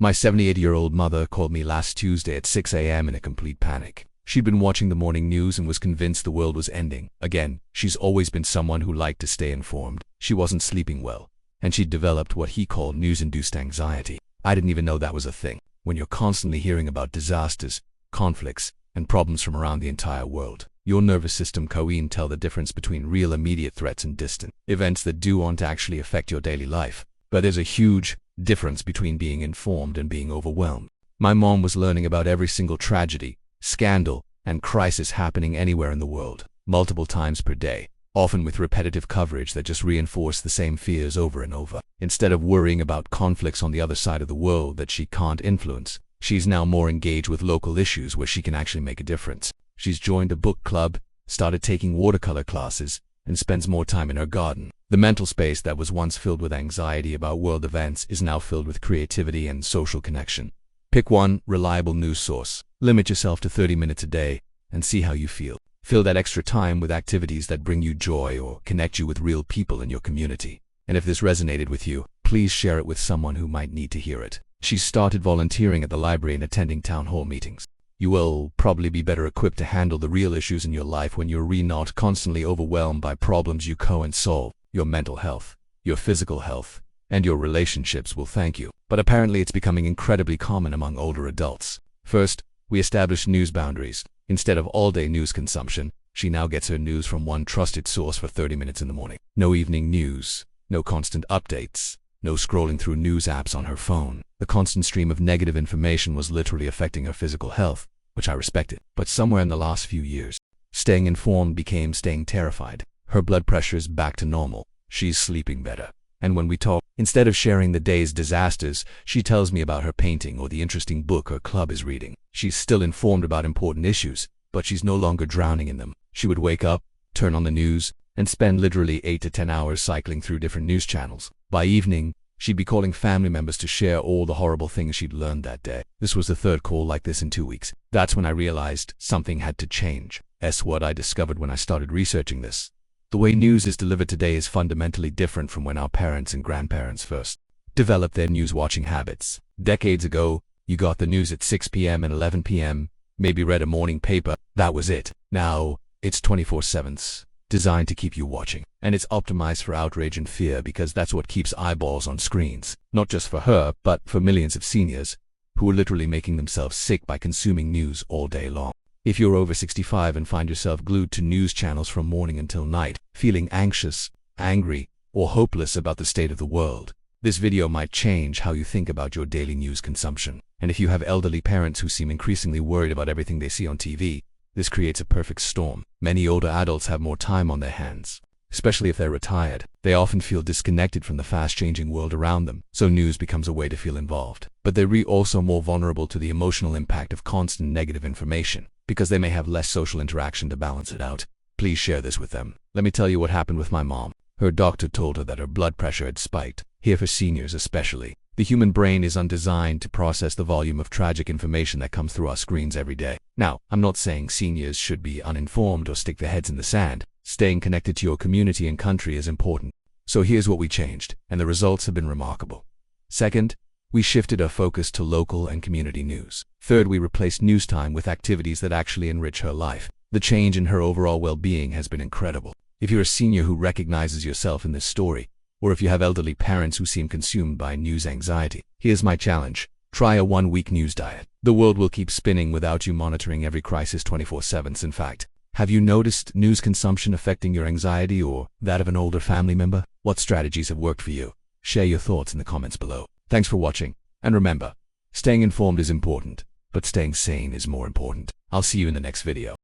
My 78-year-old mother called me last Tuesday at 6 a.m. in a complete panic. She'd been watching the morning news and was convinced the world was ending. Again, she's always been someone who liked to stay informed. She wasn't sleeping well, and she'd developed what he called news-induced anxiety. I didn't even know that was a thing. When you're constantly hearing about disasters, conflicts, and problems from around the entire world, your nervous system can't tell the difference between real immediate threats and distant events that don't actually affect your daily life. But there's a huge difference between being informed and being overwhelmed. My mom was learning about every single tragedy, scandal, and crisis happening anywhere in the world, multiple times per day, often with repetitive coverage that just reinforced the same fears over and over. Instead of worrying about conflicts on the other side of the world that she can't influence, she's now more engaged with local issues where she can actually make a difference. She's joined a book club, started taking watercolor classes, and spends more time in her garden. The mental space that was once filled with anxiety about world events is now filled with creativity and social connection. Pick one reliable news source. Limit yourself to 30 minutes a day and see how you feel. Fill that extra time with activities that bring you joy or connect you with real people in your community. And if this resonated with you, please share it with someone who might need to hear it. She's started volunteering at the library and attending town hall meetings. You will probably be better equipped to handle the real issues in your life when you're not constantly overwhelmed by problems you can't solve. Your mental health, your physical health, and your relationships will thank you. But apparently it's becoming incredibly common among older adults. First, we established news boundaries. Instead of all-day news consumption, she now gets her news from one trusted source for 30 minutes in the morning. No evening news, no constant updates, no scrolling through news apps on her phone. The constant stream of negative information was literally affecting her physical health, which I respected. But somewhere in the last few years, staying informed became staying terrified. Her blood pressure is back to normal. She's sleeping better. And when we talk, instead of sharing the day's disasters, she tells me about her painting or the interesting book her club is reading. She's still informed about important issues, but she's no longer drowning in them. She would wake up, turn on the news, and spend literally 8 to 10 hours cycling through different news channels. By evening, she'd be calling family members to share all the horrible things she'd learned that day. This was the third call like this in 2 weeks. That's when I realized something had to change. That's what I discovered when I started researching this. The way news is delivered today is fundamentally different from when our parents and grandparents first developed their news-watching habits. Decades ago, you got the news at 6 p.m. and 11 p.m., maybe read a morning paper, that was it. Now, it's 24/7, designed to keep you watching. And it's optimized for outrage and fear because that's what keeps eyeballs on screens. Not just for her, but for millions of seniors who are literally making themselves sick by consuming news all day long. If you're over 65 and find yourself glued to news channels from morning until night, feeling anxious, angry, or hopeless about the state of the world, this video might change how you think about your daily news consumption. And if you have elderly parents who seem increasingly worried about everything they see on TV, this creates a perfect storm. Many older adults have more time on their hands, especially if they're retired. They often feel disconnected from the fast-changing world around them, so news becomes a way to feel involved. But they're also more vulnerable to the emotional impact of constant negative information, because they may have less social interaction to balance it out. Please share this with them. Let me tell you what happened with my mom. Her doctor told her that her blood pressure had spiked. Here for seniors especially. The human brain is undesigned to process the volume of tragic information that comes through our screens every day. Now, I'm not saying seniors should be uninformed or stick their heads in the sand. Staying connected to your community and country is important. So here's what we changed, and the results have been remarkable. Second, we shifted our focus to local and community news. Third, we replaced news time with activities that actually enrich her life. The change in her overall well-being has been incredible. If you're a senior who recognizes yourself in this story, or if you have elderly parents who seem consumed by news anxiety, here's my challenge. Try a 1-week news diet. The world will keep spinning without you monitoring every crisis 24/7. In fact, have you noticed news consumption affecting your anxiety or that of an older family member? What strategies have worked for you? Share your thoughts in the comments below. Thanks for watching, and remember, staying informed is important, but staying sane is more important. I'll see you in the next video.